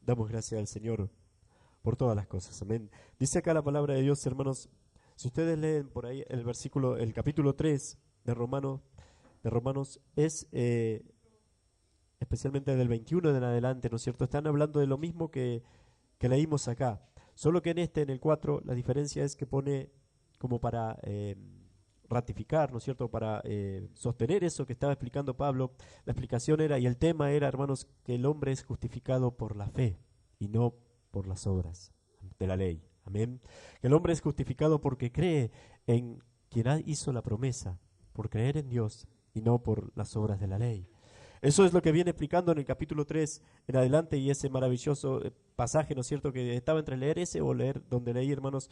Damos gracias al Señor por todas las cosas. Amén. Dice acá la palabra de Dios, hermanos. Si ustedes leen por ahí el versículo, el capítulo 3 de Romanos es especialmente del 21 en adelante, ¿no es cierto? Están hablando de lo mismo que leímos acá. Solo que en el 4, la diferencia es que pone como para ratificar, ¿no es cierto? Para sostener eso que estaba explicando Pablo. La explicación era, y el tema era, hermanos, que el hombre es justificado por la fe y no por las obras de la ley. Amén. Que el hombre es justificado porque cree en quien hizo la promesa, por creer en Dios y no por las obras de la ley. Eso es lo que viene explicando en el capítulo 3 en adelante y ese maravilloso pasaje, ¿no es cierto? Que estaba entre leer ese o leer donde leí, hermanos,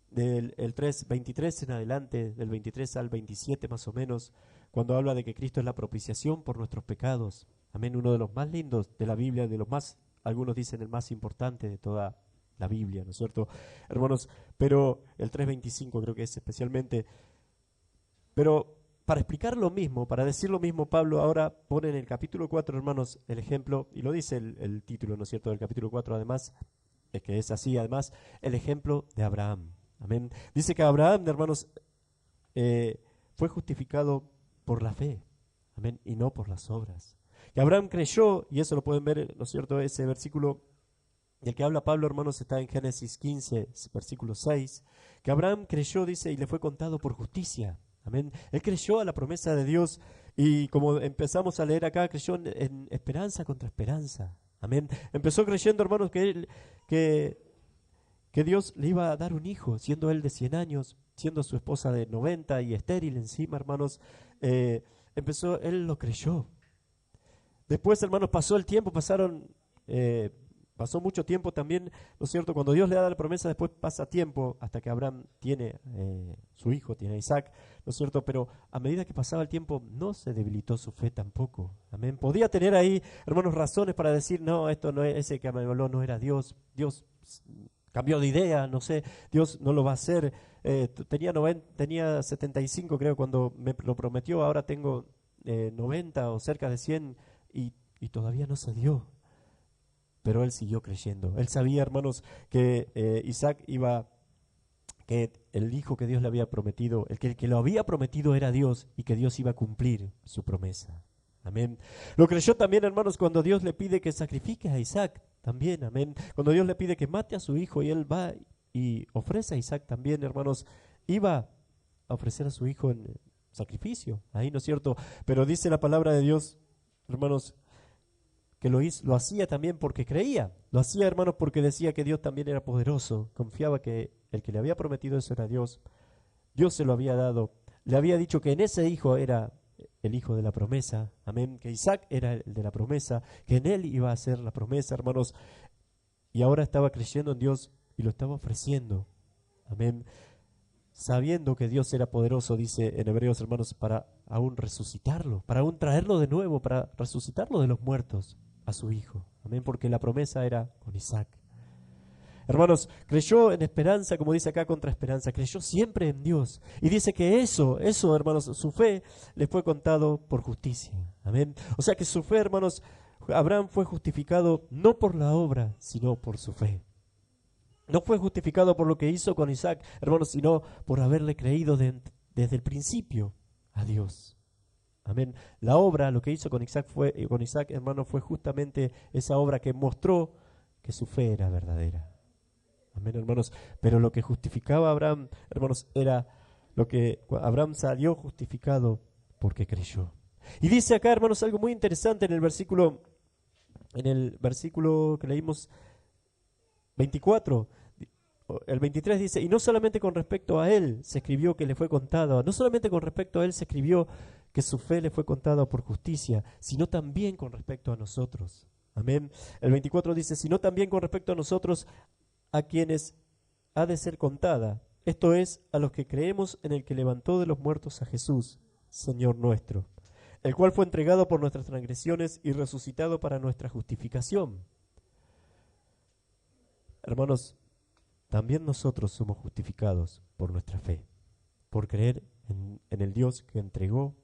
del el 3, 23 en adelante, del 23 al 27 más o menos, cuando habla de que Cristo es la propiciación por nuestros pecados. Amén, uno de los más lindos de la Biblia, de los más, algunos dicen el más importante de toda la Biblia, ¿no es cierto? Hermanos, pero el 3:25 creo que es especialmente, pero para explicar lo mismo, para decir lo mismo, Pablo ahora pone en el capítulo 4, hermanos, el ejemplo, y lo dice el título, ¿no es cierto?, del capítulo 4, además, es que es así, además, el ejemplo de Abraham. Amén. Dice que Abraham, hermanos, fue justificado por la fe, amén, y no por las obras. Que Abraham creyó, y eso lo pueden ver, ¿no es cierto?, ese versículo del que habla Pablo, hermanos, está en Génesis 15, versículo 6, que Abraham creyó, dice, y le fue contado por justicia. Amén. Él creyó a la promesa de Dios y como empezamos a leer acá, creyó en esperanza contra esperanza. Amén. Empezó creyendo, hermanos, que, que Dios le iba a dar un hijo, siendo él de 100 años, siendo su esposa de 90 y estéril encima, hermanos. Él lo creyó. Después, hermanos, pasó el tiempo, pasó mucho tiempo también, ¿no es cierto? Cuando Dios le da la promesa, después pasa tiempo hasta que Abraham tiene su hijo, tiene a Isaac, ¿no es cierto? Pero a medida que pasaba el tiempo, no se debilitó su fe tampoco. Amén. Podía tener ahí, hermanos, razones para decir, no, esto no es, ese que me habló no era Dios. Dios cambió de idea, no sé, Dios no lo va a hacer. Tenía 75, creo, cuando me lo prometió, ahora tengo 90 o cerca de 100 y todavía no se dio. Pero él siguió creyendo. Él sabía, hermanos, que que el hijo que Dios le había prometido, el que lo había prometido era Dios y que Dios iba a cumplir su promesa. Amén. Lo creyó también, hermanos, cuando Dios le pide que sacrifique a Isaac. También, amén. Cuando Dios le pide que mate a su hijo y él va y ofrece a Isaac también, hermanos, iba a ofrecer a su hijo en sacrificio. Ahí, ¿no es cierto? Pero dice la palabra de Dios, hermanos, que lo hacía también porque creía. Lo hacía, hermanos, porque decía que Dios también era poderoso. Confiaba que el que le había prometido eso era Dios. Dios se lo había dado. Le había dicho que en ese hijo era el hijo de la promesa. Amén. Que Isaac era el de la promesa. Que en él iba a ser la promesa, hermanos. Y ahora estaba creyendo en Dios y lo estaba ofreciendo. Amén. Sabiendo que Dios era poderoso, dice en Hebreos, hermanos, para aún resucitarlo, para aún traerlo de nuevo, para resucitarlo de los muertos a su hijo. Amén, porque la promesa era con Isaac. Hermanos, creyó en esperanza, como dice acá, contra esperanza. Creyó siempre en Dios. Y dice que eso, hermanos, su fe le fue contado por justicia. Amén. O sea que su fe, hermanos, Abraham fue justificado no por la obra, sino por su fe. No fue justificado por lo que hizo con Isaac, hermanos, sino por haberle creído desde el principio a Dios. Amén. La obra, lo que hizo con Isaac, hermanos, fue justamente esa obra que mostró que su fe era verdadera. Amén, hermanos. Pero lo que justificaba a Abraham, hermanos, era lo que Abraham salió justificado porque creyó. Y dice acá, hermanos, algo muy interesante en el versículo que leímos 24. El 23 dice, y no solamente con respecto a él se escribió que le fue contado, no solamente con respecto a él se escribió que su fe le fue contada por justicia, sino también con respecto a nosotros. Amén. El 24 dice, sino también con respecto a nosotros, a quienes ha de ser contada. Esto es, a los que creemos en el que levantó de los muertos a Jesús, Señor nuestro, el cual fue entregado por nuestras transgresiones y resucitado para nuestra justificación. Hermanos, también nosotros somos justificados por nuestra fe, por creer en el Dios que entregó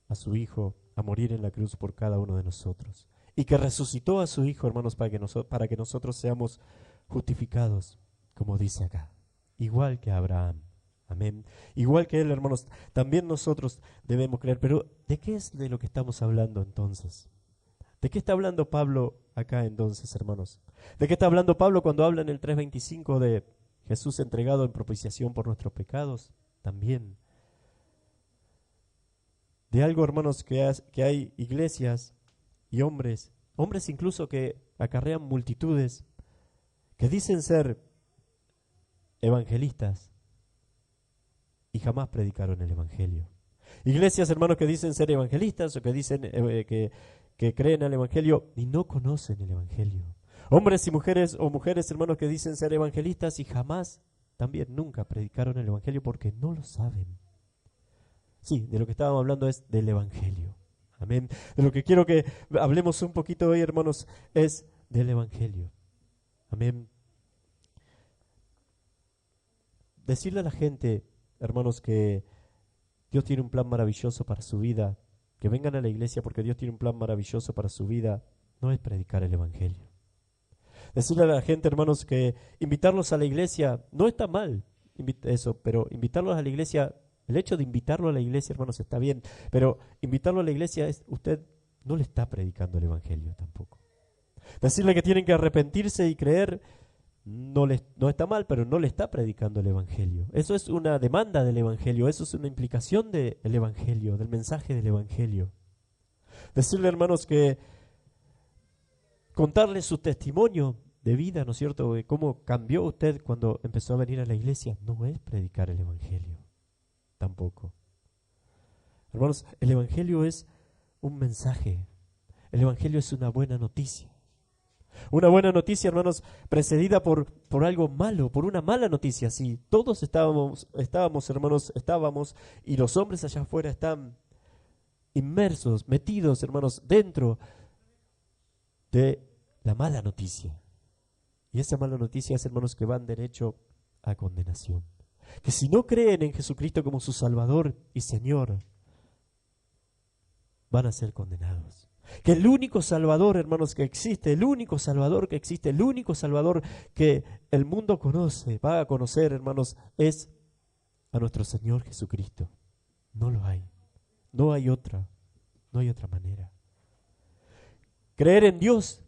a su Hijo a morir en la cruz por cada uno de nosotros. y que resucitó a su Hijo, hermanos, para que nosotros seamos justificados, como dice acá, igual que Abraham. Amén. Igual que él, hermanos, también nosotros debemos creer. Pero ¿de qué es de lo que estamos hablando entonces? ¿De qué está hablando Pablo acá entonces, hermanos? ¿De qué está hablando Pablo cuando habla en el 3:25 de Jesús entregado en propiciación por nuestros pecados? También de algo, hermanos, que hay iglesias y hombres incluso que acarrean multitudes, que dicen ser evangelistas y jamás predicaron el evangelio. Iglesias, hermanos, que dicen ser evangelistas o que dicen que creen al evangelio y no conocen el evangelio. Hombres y mujeres o mujeres, hermanos, que dicen ser evangelistas y jamás, también nunca predicaron el evangelio porque no lo saben. Sí, de lo que estábamos hablando es del evangelio. Amén. De lo que quiero que hablemos un poquito hoy, hermanos, es del evangelio. Amén. Decirle a la gente, hermanos, que Dios tiene un plan maravilloso para su vida, que vengan a la iglesia porque Dios tiene un plan maravilloso para su vida, no es predicar el evangelio. Decirle a la gente, hermanos, que invitarlos a la iglesia no está mal, eso, pero invitarlos a la iglesia, el hecho de invitarlo a la iglesia, hermanos, está bien, pero invitarlo a la iglesia, usted no le está predicando el evangelio tampoco. Decirle que tienen que arrepentirse y creer, no está mal, pero no le está predicando el evangelio. Eso es una demanda del evangelio, eso es una implicación del evangelio, del mensaje del evangelio. Decirle, hermanos, que contarle su testimonio de vida, ¿no es cierto?, de cómo cambió usted cuando empezó a venir a la iglesia, no es predicar el evangelio, tampoco. Hermanos, el evangelio es un mensaje, el evangelio es una buena noticia. Una buena noticia, hermanos, precedida por algo malo, por una mala noticia. Sí, todos estábamos, hermanos, y los hombres allá afuera están inmersos, metidos, hermanos, dentro de la mala noticia. Y esa mala noticia es, hermanos, que van derecho a condenación. Que si no creen en Jesucristo como su Salvador y Señor, van a ser condenados. Que el único Salvador, hermanos, que existe, el único Salvador que existe, el único Salvador que el mundo conoce, va a conocer, hermanos, es a nuestro Señor Jesucristo. No lo hay. No hay otra manera. Creer en Dios,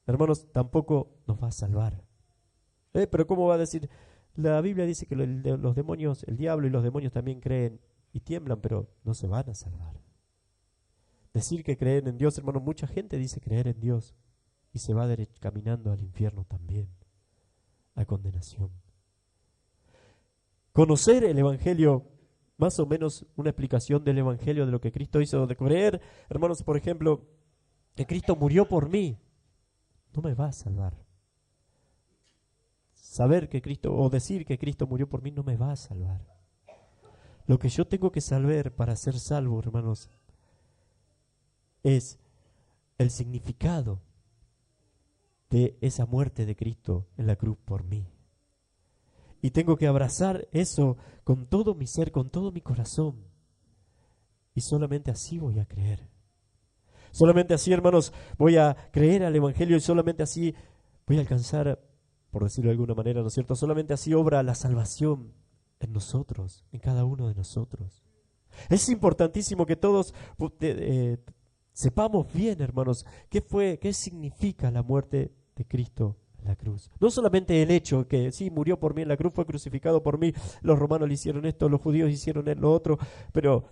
hermanos, tampoco nos va a salvar. Pero ¿cómo va a decir? La Biblia dice que los demonios, el diablo y los demonios también creen y tiemblan, pero no se van a salvar. Decir que creen en Dios, hermano, mucha gente dice creer en Dios y se va caminando al infierno también, a condenación. Conocer el Evangelio, más o menos una explicación del Evangelio, de lo que Cristo hizo, de creer, hermanos, por ejemplo, que Cristo murió por mí, no me va a salvar. Saber que Cristo, o decir que Cristo murió por mí, no me va a salvar. Lo que yo tengo que saber para ser salvo, hermanos, es el significado de esa muerte de Cristo en la cruz por mí. Y tengo que abrazar eso con todo mi ser, con todo mi corazón. Y solamente así voy a creer. Solamente así, hermanos, voy a creer al Evangelio y solamente así voy a alcanzar, por decirlo de alguna manera, ¿no es cierto? Solamente así obra la salvación en nosotros, en cada uno de nosotros. Es importantísimo que todos sepamos bien, hermanos, qué significa la muerte de Cristo en la cruz. No solamente el hecho que sí, murió por mí en la cruz, fue crucificado por mí, los romanos le hicieron esto, los judíos hicieron lo otro, pero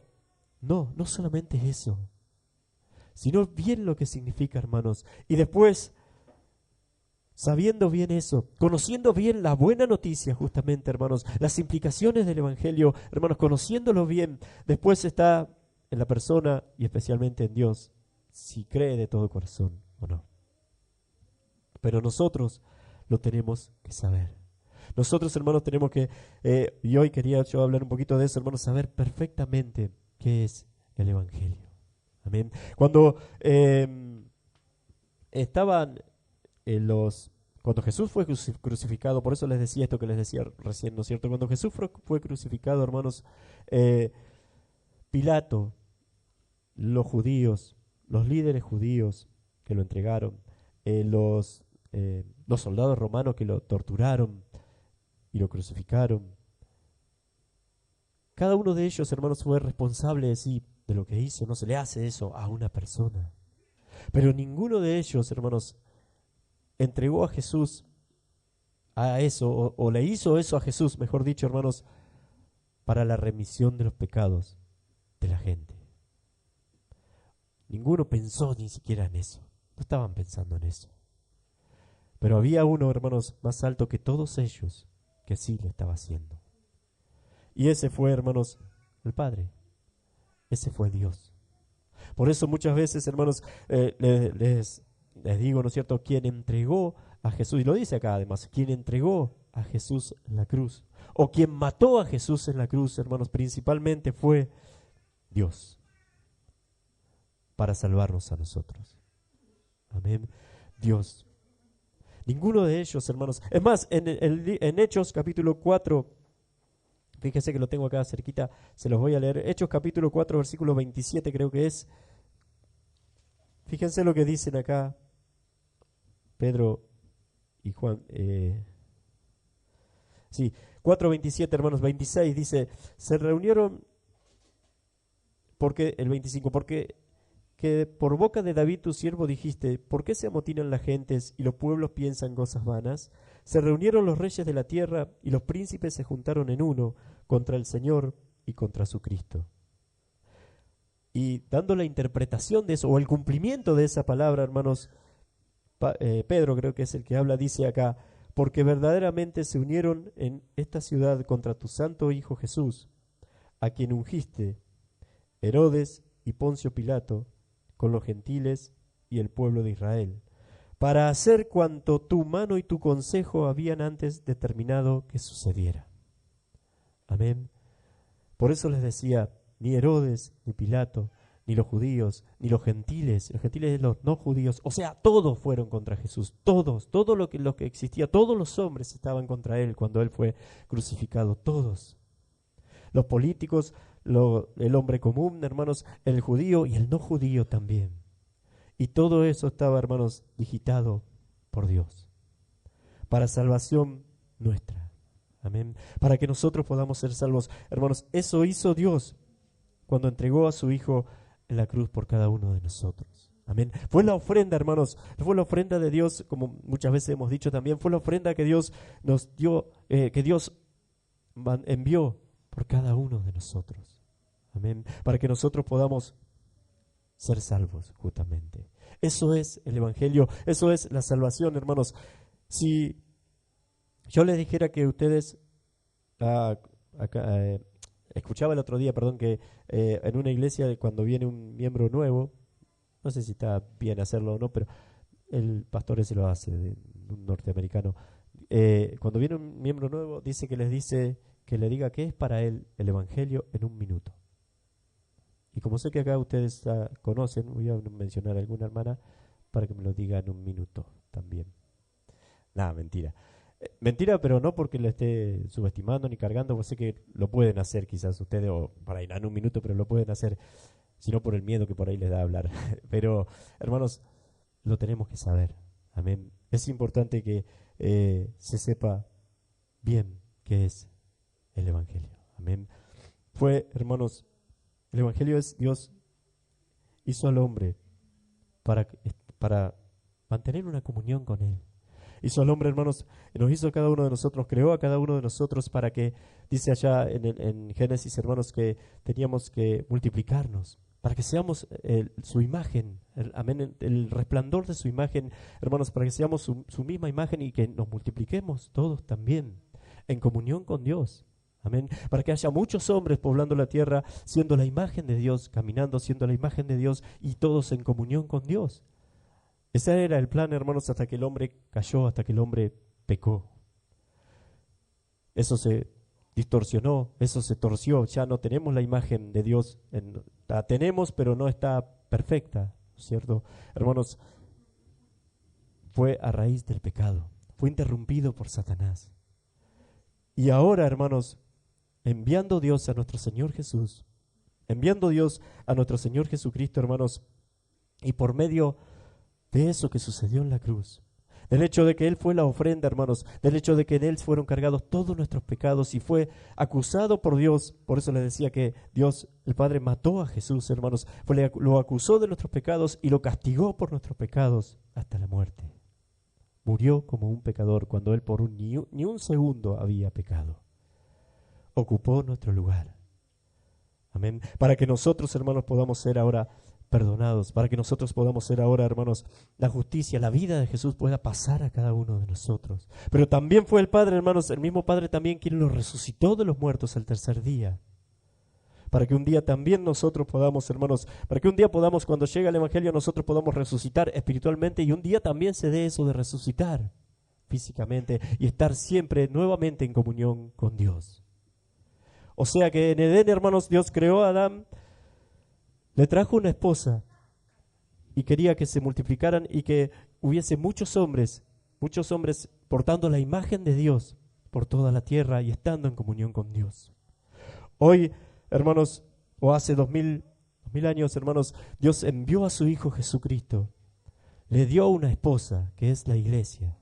no solamente eso, sino bien lo que significa, hermanos. Y después, sabiendo bien eso, conociendo bien la buena noticia, justamente, hermanos, las implicaciones del Evangelio, hermanos, conociéndolo bien, después está en la persona y especialmente en Dios, si cree de todo corazón o no. Pero nosotros lo tenemos que saber. Nosotros, hermanos, tenemos que, y hoy quería yo hablar un poquito de eso, hermanos, saber perfectamente qué es el Evangelio. Amén. Cuando cuando Jesús fue crucificado, por eso les decía esto que les decía recién, ¿no es cierto? Cuando Jesús fue crucificado, hermanos, Pilato, los judíos, los líderes judíos que lo entregaron, los soldados romanos que lo torturaron y lo crucificaron. Cada uno de ellos, hermanos, fue responsable de lo que hizo. No se le hace eso a una persona. Pero ninguno de ellos, hermanos, entregó a Jesús a eso, o le hizo eso a Jesús, mejor dicho, hermanos, para la remisión de los pecados de la gente. Ninguno pensó ni siquiera en eso. No estaban pensando en eso. Pero había uno, hermanos, más alto que todos ellos, que sí lo estaba haciendo. Y ese fue, hermanos, el Padre. Ese fue Dios. Por eso muchas veces, hermanos, les digo, ¿no es cierto?, quien entregó a Jesús, y lo dice acá además, quien entregó a Jesús en la cruz, o quien mató a Jesús en la cruz, hermanos, principalmente fue Dios, para salvarnos a nosotros. Amén. Dios. Ninguno de ellos, hermanos. Es más, en Hechos capítulo 4, fíjense que lo tengo acá cerquita, se los voy a leer. Hechos capítulo 4, versículo 27 creo que es. Fíjense lo que dicen acá Pedro y Juan. Sí, 4:27, hermanos, 26 dice, se reunieron, porque el 25, porque que por boca de David tu siervo dijiste, ¿por qué se amotinan las gentes y los pueblos piensan cosas vanas? Se reunieron los reyes de la tierra y los príncipes se juntaron en uno contra el Señor y contra su Cristo. Y dando la interpretación de eso, o el cumplimiento de esa palabra, hermanos, Pedro creo que es el que habla, dice acá, porque verdaderamente se unieron en esta ciudad contra tu santo Hijo Jesús, a quien ungiste, Herodes y Poncio Pilato, con los gentiles y el pueblo de Israel, para hacer cuanto tu mano y tu consejo habían antes determinado que sucediera. Amén. Por eso les decía, ni Herodes, ni Pilato, ni los judíos, ni los gentiles de los no judíos, o sea, todos fueron contra Jesús, todos, todo lo que existía, todos los hombres estaban contra él cuando él fue crucificado, todos. Los políticos, el hombre común, hermanos, el judío y el no judío también. Y todo eso estaba, hermanos, digitado por Dios, para salvación nuestra. Amén. Para que nosotros podamos ser salvos. Hermanos, eso hizo Dios cuando entregó a su Hijo en la cruz por cada uno de nosotros. Amén. Fue la ofrenda, hermanos, fue la ofrenda de Dios, como muchas veces hemos dicho también, fue la ofrenda que Dios nos dio, que Dios envió por cada uno de nosotros. Amén. Para que nosotros podamos ser salvos, justamente. Eso es el Evangelio, eso es la salvación, hermanos. Si yo les dijera que ustedes, escuchaba el otro día, que en una iglesia cuando viene un miembro nuevo, no sé si está bien hacerlo o no, pero el pastor ese lo hace, un norteamericano. Cuando viene un miembro nuevo, dice que les dice que le diga qué es para él el Evangelio en un minuto. Y como sé que acá ustedes conocen, voy a mencionar a alguna hermana para que me lo diga en un minuto también. Nada, mentira. Mentira, pero no porque lo esté subestimando ni cargando, porque sé que lo pueden hacer quizás ustedes, o para ir en un minuto, pero lo pueden hacer, sino por el miedo que por ahí les da hablar. Pero, hermanos, lo tenemos que saber. Amén. Es importante que se sepa bien qué es el Evangelio. Amén. Hermanos, el Evangelio es Dios hizo al hombre para mantener una comunión con Él. Hizo al hombre, hermanos, nos hizo a cada uno de nosotros, creó a cada uno de nosotros para que, dice allá en Génesis, hermanos, que teníamos que multiplicarnos, para que seamos su imagen, amén, el resplandor de su imagen, hermanos, para que seamos su misma imagen y que nos multipliquemos todos también en comunión con Dios. Amén. Para que haya muchos hombres poblando la tierra, siendo la imagen de Dios, caminando, siendo la imagen de Dios y todos en comunión con Dios. Ese era el plan, hermanos, hasta que el hombre cayó, hasta que el hombre pecó. Eso se distorsionó, eso se torció. Ya no tenemos la imagen de Dios. La tenemos, pero no está perfecta, ¿cierto? Hermanos, fue a raíz del pecado. Fue interrumpido por Satanás. Y ahora, hermanos, enviando Dios a nuestro Señor Jesús, enviando Dios a nuestro Señor Jesucristo, hermanos, Y por medio de eso que sucedió en la cruz, del hecho de que Él fue la ofrenda, hermanos, del hecho de que en Él fueron cargados todos nuestros pecados y fue acusado por Dios. Por eso les decía que Dios, el Padre, mató a Jesús, hermanos. Lo acusó de nuestros pecados y lo castigó por nuestros pecados hasta la muerte. Murió como un pecador cuando Él por ni un segundo había pecado. Ocupó nuestro lugar. Amén. Para que nosotros, hermanos, podamos ser ahora perdonados, para que nosotros podamos ser ahora, hermanos, la justicia, la vida de Jesús pueda pasar a cada uno de nosotros. Pero también fue el Padre, hermanos, el mismo Padre también quien lo resucitó de los muertos al tercer día. Para que un día también nosotros podamos, hermanos, para que un día podamos, cuando llegue el Evangelio, nosotros podamos resucitar espiritualmente y un día también se dé eso de resucitar físicamente y estar siempre nuevamente en comunión con Dios. O sea que en Edén, hermanos, Dios creó a Adán, le trajo una esposa y quería que se multiplicaran y que hubiese muchos hombres portando la imagen de Dios por toda la tierra y estando en comunión con Dios. Hoy, hermanos, o hace 2000 años, hermanos, Dios envió a su Hijo Jesucristo, le dio una esposa que es la iglesia.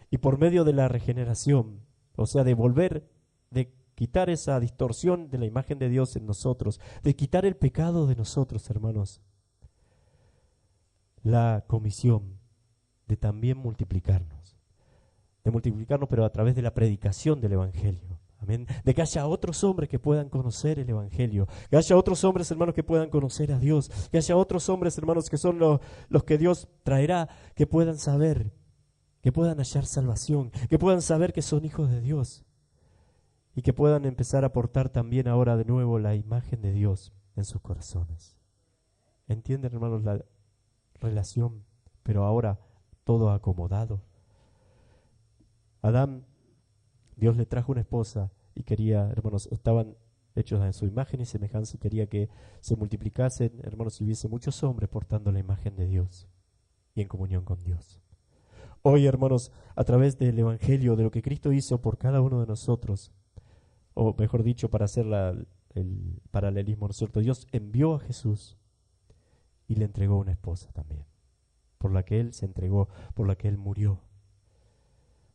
Y por medio de la regeneración, o sea, de quitar esa distorsión de la imagen de Dios en nosotros, de quitar el pecado de nosotros, hermanos, la comisión de también multiplicarnos, pero a través de la predicación del Evangelio. Amén. De que haya otros hombres que puedan conocer el Evangelio, que haya otros hombres, hermanos, que puedan conocer a Dios, que haya otros hombres, hermanos, que son los que Dios traerá, que puedan saber, que puedan hallar salvación, que puedan saber que son hijos de Dios. Y que puedan empezar a portar también ahora de nuevo la imagen de Dios en sus corazones. ¿Entienden, hermanos, la relación? Pero ahora todo acomodado. Adán, Dios le trajo una esposa y quería, hermanos, estaban hechos en su imagen y semejanza y quería que se multiplicasen, hermanos, y hubiese muchos hombres portando la imagen de Dios y en comunión con Dios. Hoy, hermanos, a través del Evangelio, de lo que Cristo hizo por cada uno de nosotros, o mejor dicho, para hacer el paralelismo, ¿no es cierto? Dios envió a Jesús y le entregó una esposa también, por la que Él se entregó, por la que Él murió.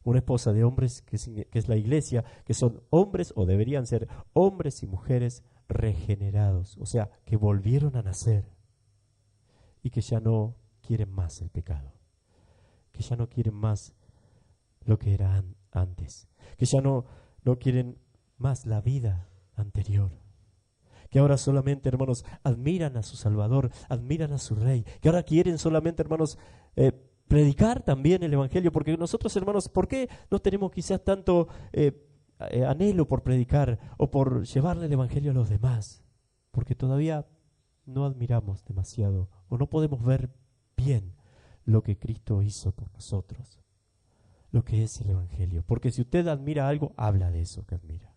Una esposa de hombres que es la iglesia, que son hombres, o deberían ser hombres y mujeres regenerados, o sea, que volvieron a nacer y que ya no quieren más el pecado, que ya no quieren más lo que era antes, que ya no quieren más la vida anterior, que ahora solamente, hermanos, admiran a su Salvador, admiran a su Rey, que ahora quieren solamente, hermanos, predicar también el Evangelio, porque nosotros, hermanos, ¿por qué no tenemos quizás tanto anhelo por predicar o por llevarle el Evangelio a los demás? Porque todavía no admiramos demasiado o no podemos ver bien lo que Cristo hizo por nosotros, lo que es el Evangelio. Porque si usted admira algo, habla de eso que admira.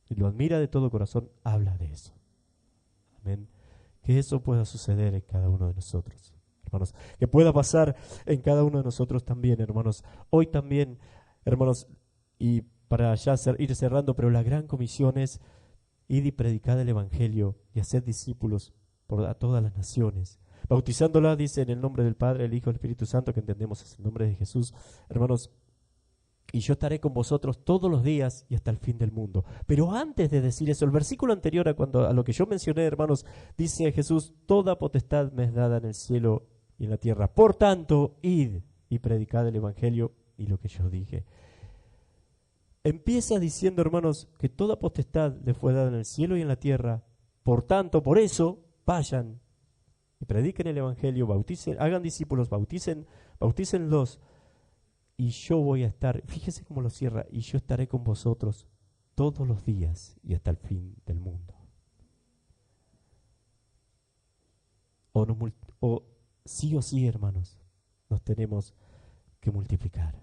Si lo admira de todo corazón, habla de eso. Amén. Que eso pueda suceder en cada uno de nosotros, hermanos. Que pueda pasar en cada uno de nosotros también, hermanos. Hoy también, hermanos, y para ya ir cerrando, pero la gran comisión es ir y predicar el Evangelio y hacer discípulos a todas las naciones. Bautizándola, dice, en el nombre del Padre, el Hijo y el Espíritu Santo, que entendemos es el nombre de Jesús, hermanos. Y yo estaré con vosotros todos los días y hasta el fin del mundo. Pero antes de decir eso, el versículo anterior a lo que yo mencioné, hermanos, dice Jesús: toda potestad me es dada en el cielo y en la tierra. Por tanto, id y predicad el Evangelio, y lo que yo dije. Empieza diciendo, hermanos, que toda potestad le fue dada en el cielo y en la tierra. Por tanto, por eso, vayan y prediquen el Evangelio, bauticen, hagan discípulos, bautícenlos. Y yo voy a estar, fíjese cómo lo cierra, y yo estaré con vosotros todos los días y hasta el fin del mundo. O sí, hermanos, nos tenemos que multiplicar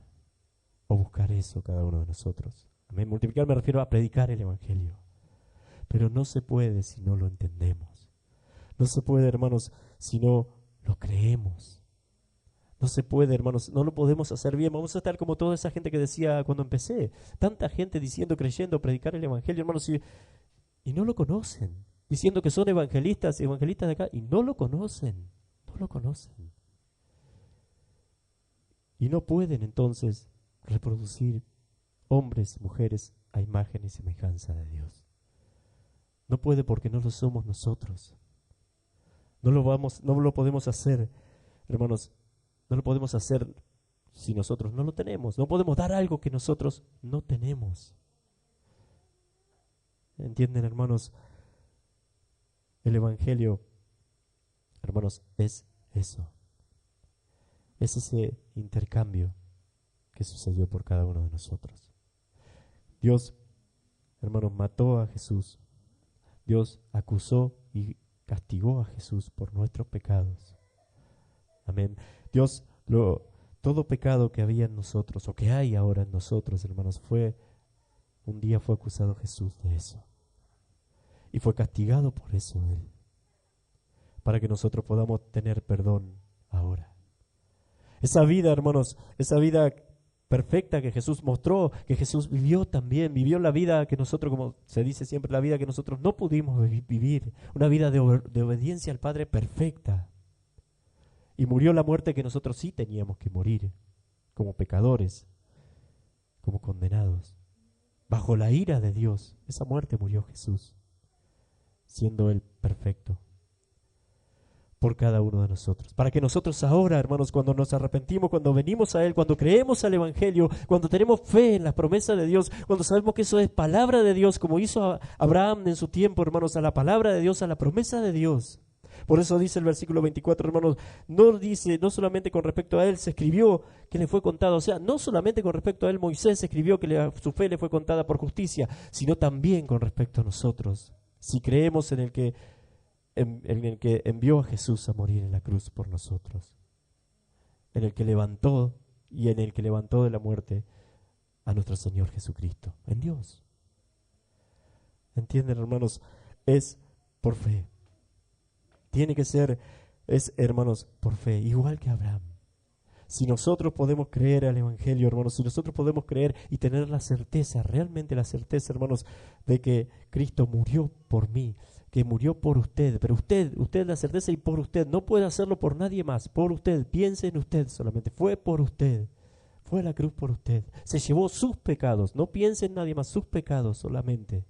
o buscar eso cada uno de nosotros. Amén. Multiplicar me refiero a predicar el Evangelio. Pero no se puede si no lo entendemos. No se puede, hermanos, si no lo creemos. No se puede, hermanos, no lo podemos hacer bien. Vamos a estar como toda esa gente que decía cuando empecé. Tanta gente diciendo, creyendo, predicar el Evangelio, hermanos, y no lo conocen. Diciendo que son evangelistas de acá, y no lo conocen. No no lo conocen. Y no pueden entonces reproducir hombres y mujeres a imagen y semejanza de Dios. No puede porque no lo somos nosotros. No lo podemos hacer, hermanos, no lo podemos hacer si nosotros no lo tenemos. No podemos dar algo que nosotros no tenemos. ¿Entienden, hermanos? El Evangelio, hermanos, es eso. Es ese intercambio que sucedió por cada uno de nosotros. Dios, hermanos, mató a Jesús. Dios acusó y castigó a Jesús por nuestros pecados. Amén. Dios, todo pecado que había en nosotros, o que hay ahora en nosotros, hermanos, un día fue acusado Jesús de eso. Y fue castigado por eso Él. Para que nosotros podamos tener perdón ahora. Esa vida, hermanos, esa vida perfecta que Jesús mostró, que Jesús vivió también, vivió la vida que nosotros, como se dice siempre, la vida que nosotros no pudimos vivir, una vida de obediencia al Padre perfecta. Y murió la muerte que nosotros sí teníamos que morir, como pecadores, como condenados. Bajo la ira de Dios, esa muerte murió Jesús, siendo Él perfecto por cada uno de nosotros. Para que nosotros ahora, hermanos, cuando nos arrepentimos, cuando venimos a Él, cuando creemos al Evangelio, cuando tenemos fe en las promesas de Dios, cuando sabemos que eso es palabra de Dios, como hizo Abraham en su tiempo, hermanos, a la palabra de Dios, a la promesa de Dios. Por eso dice el versículo 24, hermanos, no solamente con respecto a Él se escribió que le fue contado, o sea, no solamente con respecto a Él Moisés escribió que su fe le fue contada por justicia, sino también con respecto a nosotros. Si creemos en el que envió a Jesús a morir en la cruz por nosotros, en el que levantó y en el que levantó de la muerte a nuestro Señor Jesucristo, en Dios. ¿Entienden, hermanos? Es por fe. Tiene que ser, hermanos, por fe, igual que Abraham. Si nosotros podemos creer al Evangelio, hermanos, si nosotros podemos creer y tener la certeza, realmente la certeza, hermanos, de que Cristo murió por mí, que murió por usted, pero usted la certeza y por usted, no puede hacerlo por nadie más, por usted, piense en usted solamente, fue por usted, fue a la cruz por usted, se llevó sus pecados, no piense en nadie más, sus pecados solamente.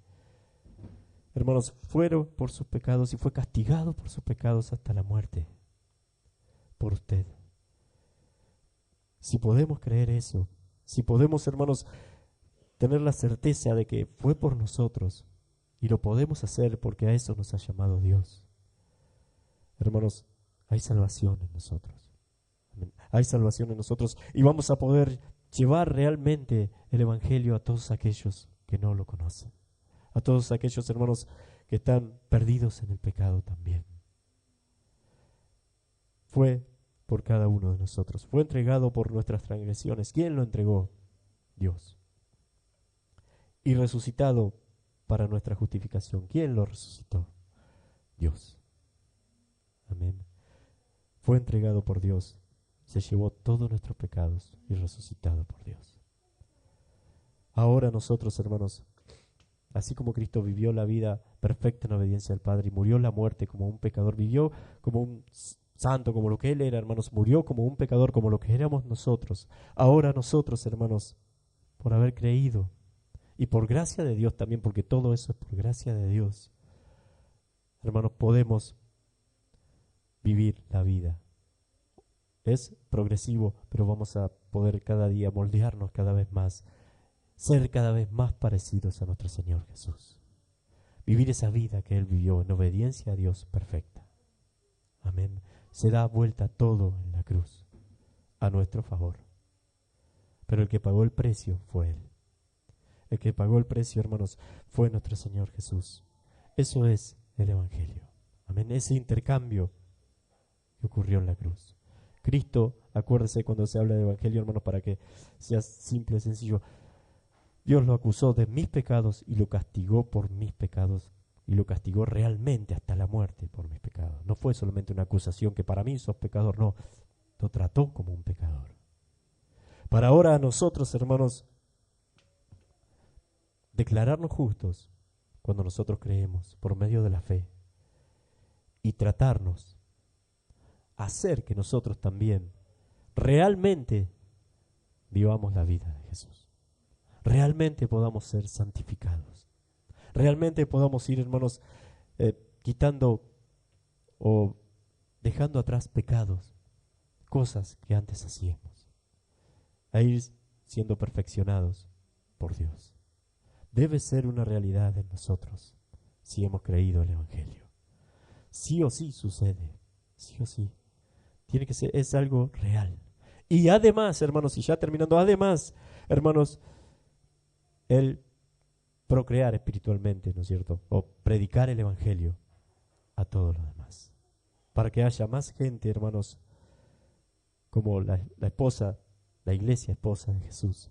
Hermanos, fueron por sus pecados y fue castigado por sus pecados hasta la muerte, por usted. Si podemos creer eso, si podemos, hermanos, tener la certeza de que fue por nosotros, y lo podemos hacer porque a eso nos ha llamado Dios. Hermanos, hay salvación en nosotros. Amén. Hay salvación en nosotros y vamos a poder llevar realmente el Evangelio a todos aquellos que no lo conocen. A todos aquellos hermanos que están perdidos en el pecado también. Fue por cada uno de nosotros. Fue entregado por nuestras transgresiones. ¿Quién lo entregó? Dios. Y resucitado para nuestra justificación. ¿Quién lo resucitó? Dios. Amén. Fue entregado por Dios. Se llevó todos nuestros pecados y resucitado por Dios. Ahora nosotros, hermanos, así como Cristo vivió la vida perfecta en obediencia al Padre y murió la muerte como un pecador, vivió como un santo, como lo que Él era, hermanos, murió como un pecador, como lo que éramos nosotros. Ahora nosotros, hermanos, por haber creído, y por gracia de Dios también, porque todo eso es por gracia de Dios, hermanos, podemos vivir la vida. Es progresivo, pero vamos a poder cada día moldearnos cada vez más, ser cada vez más parecidos a nuestro Señor Jesús. Vivir esa vida que Él vivió en obediencia a Dios perfecta. Amén. Se da vuelta todo en la cruz a nuestro favor. Pero el que pagó el precio fue Él. El que pagó el precio, hermanos, fue nuestro Señor Jesús. Eso es el Evangelio. Amén. Ese intercambio que ocurrió en la cruz. Cristo, acuérdese cuando se habla de Evangelio, hermanos, para que sea simple y sencillo. Dios lo acusó de mis pecados y lo castigó por mis pecados. Y lo castigó realmente hasta la muerte por mis pecados. No fue solamente una acusación que para mí sos pecador, no. Lo trató como un pecador. Para ahora a nosotros, hermanos, declararnos justos cuando nosotros creemos por medio de la fe y tratarnos hacer que nosotros también realmente vivamos la vida de Jesús. Realmente podamos ser santificados. Realmente podamos ir, hermanos, quitando o dejando atrás pecados, cosas que antes hacíamos, a ir siendo perfeccionados por Dios. Debe ser una realidad en nosotros si hemos creído el Evangelio. Sí o sí sucede, sí o sí. Tiene que ser, es algo real. Y además, hermanos, y ya terminando, además, hermanos, el procrear espiritualmente, ¿no es cierto? O predicar el Evangelio a todos los demás. Para que haya más gente, hermanos, como la esposa, la iglesia esposa de Jesús.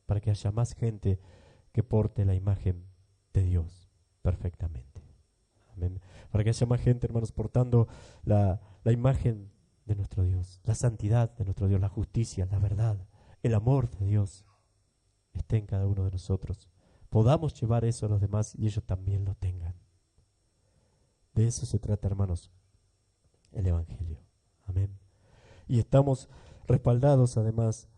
Para que haya más gente que porte la imagen de Dios perfectamente. Amén. Para que haya más gente, hermanos, portando la imagen de nuestro Dios, la santidad de nuestro Dios, la justicia, la verdad, el amor de Dios esté en cada uno de nosotros. Podamos llevar eso a los demás y ellos también lo tengan. De eso se trata, hermanos, el Evangelio. Amén. Y estamos respaldados además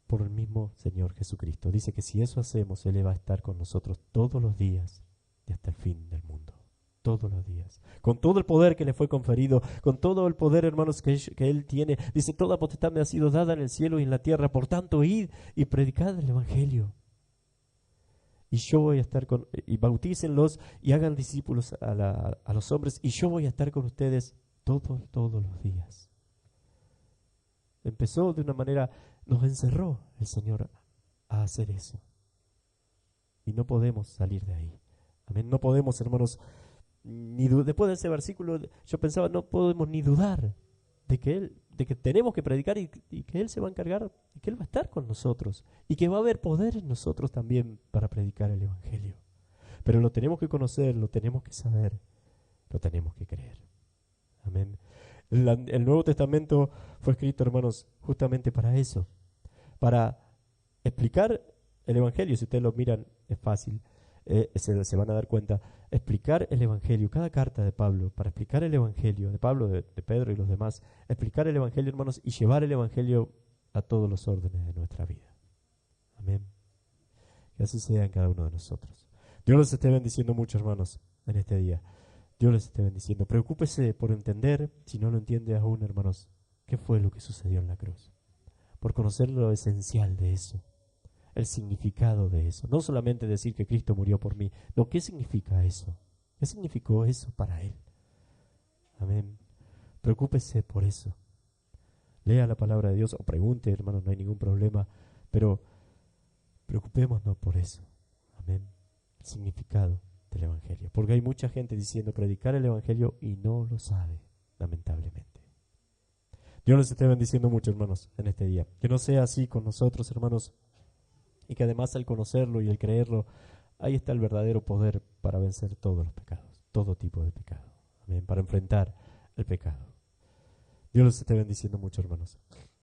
por el mismo Señor Jesucristo. Dice que si eso hacemos, Él va a estar con nosotros todos los días y hasta el fin del mundo. Todos los días. Con todo el poder que le fue conferido, con todo el poder, hermanos, que Él tiene. Dice, toda potestad me ha sido dada en el cielo y en la tierra. Por tanto, id y predicad el Evangelio. Y yo voy a estar con, y bautícenlos y hagan discípulos a los hombres, y yo voy a estar con ustedes todos los días. Empezó de una manera, nos encerró el Señor a hacer eso. Y no podemos salir de ahí. Amén. No podemos, hermanos, después de ese versículo, yo pensaba, no podemos ni dudar de que tenemos que predicar y que Él se va a encargar, y que Él va a estar con nosotros, y que va a haber poder en nosotros también para predicar el Evangelio. Pero lo tenemos que conocer, lo tenemos que saber, lo tenemos que creer. Amén. El Nuevo Testamento fue escrito, hermanos, justamente para eso, para explicar el Evangelio. Si ustedes lo miran, es fácil, se van a dar cuenta. Explicar el Evangelio, cada carta de Pablo, para explicar el Evangelio, de Pablo, de Pedro y los demás, explicar el Evangelio, hermanos, y llevar el Evangelio a todos los órdenes de nuestra vida. Amén. Que así sea en cada uno de nosotros. Dios les esté bendiciendo mucho, hermanos, en este día. Dios les esté bendiciendo. Preocúpese por entender, si no lo entiende aún, hermanos, qué fue lo que sucedió en la cruz. Por conocer lo esencial de eso, el significado de eso. No solamente decir que Cristo murió por mí. No, ¿qué significa eso? ¿Qué significó eso para Él? Amén. Preocúpese por eso. Lea la palabra de Dios o pregunte, hermanos, no hay ningún problema. Pero preocupémonos por eso. Amén. El significado del Evangelio. Porque hay mucha gente diciendo predicar el Evangelio y no lo sabe, lamentablemente. Dios les esté bendiciendo mucho, hermanos, en este día. Que no sea así con nosotros, hermanos, y que además al conocerlo y al creerlo, ahí está el verdadero poder para vencer todos los pecados, todo tipo de pecado. Amén. Para enfrentar el pecado. Dios les esté bendiciendo mucho, hermanos.